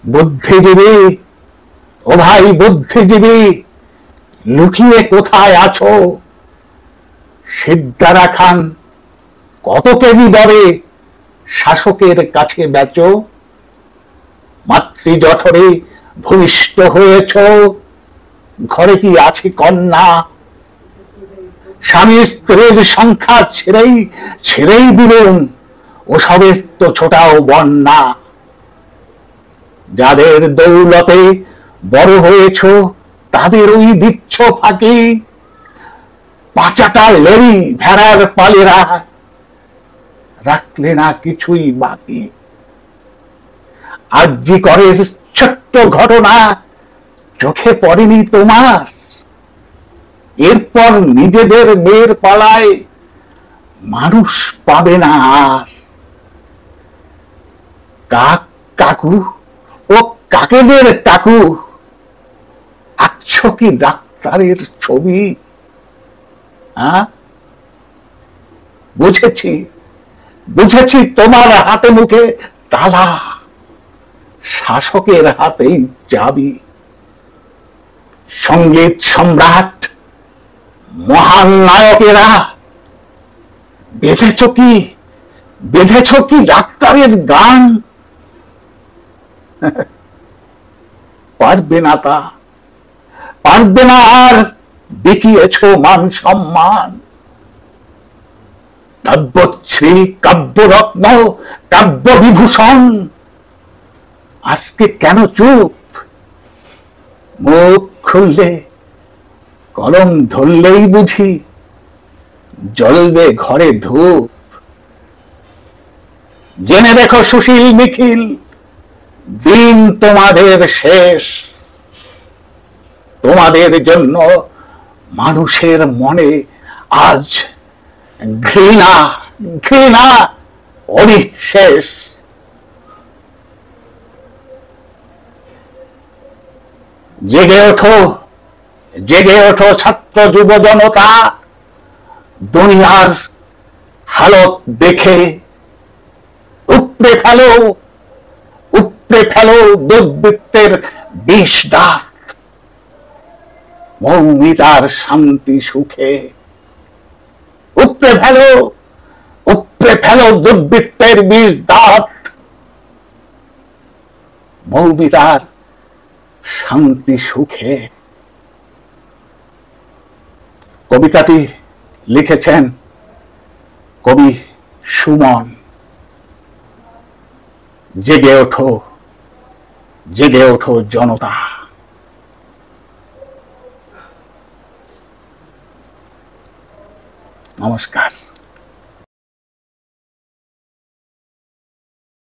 বুদ্ধিজীবী, ও ভাই বুদ্ধিজীবী, লুকিয়ে কোথায় আছো? সিদ্দারা খান কত কেজি দরে শাসকের কাছে বেচো? মাতৃ জঠরে ভূমিষ্ঠ হয়েছ, ঘরে কি আছে কন্যা? স্বামী স্ত্রীর সংখ্যা ছেড়েই দিলেন, ওসবের তো ছোটাও বন্যা। যাদের দৌলতে বড় হয়েছ তাদের ওই দিচ্ছ ফাঁকি, পাঁচাটা লেরি ভেড়ার পালেরা রাখলে না কিছুই বাকি। আরজি করে ছোট্ট ঘটনা চোখে পড়েনি তোমার? এরপর নিজেদের মেয়ের পালায় মানুষ পাবে না আর। কাকু ও কাকেদের কাকু, আঁকছো কি ডাক্তারের ছবি? বুঝেছি তোমার হাতে মুখে তালা, শাসকের হাতেই চাবি। সঙ্গীত সম্রাট, মহান নায়কেরা, বেঁধেছ কি ডাক্তারের গান? পারবে না আর, বিকিয়েছ মান সম্মান। কাব্যশ্রী, কাব্যরত্ন, কাব্য বিভূষণ, আজকে কেন চুপ? মুখ খুললে, কলম ধরলেই বুঝি জ্বলবে ঘরে ধূপ। জেনে রেখো সুশীল নিখিল, দিন তোমাদের শেষ। তোমাদের জন্য মানুষের মনে আজ ঘৃণা অবিশেষ। জেগে ওঠো ছাত্র যুব জনতা, দুনিয়ার হালত দেখে উপড়ে ফেলো দুর্বৃত্তের বিষ দাঁত। মৌমিতার শান্তি সুখে উপড়ে ফেলো দুর্বৃত্তের বিষ দাঁত। মৌমিতার শান্তি সুখে। কবিতাটি লিখেছেন কবি সুমন। জেগে ওঠো জনতা। নমস্কার।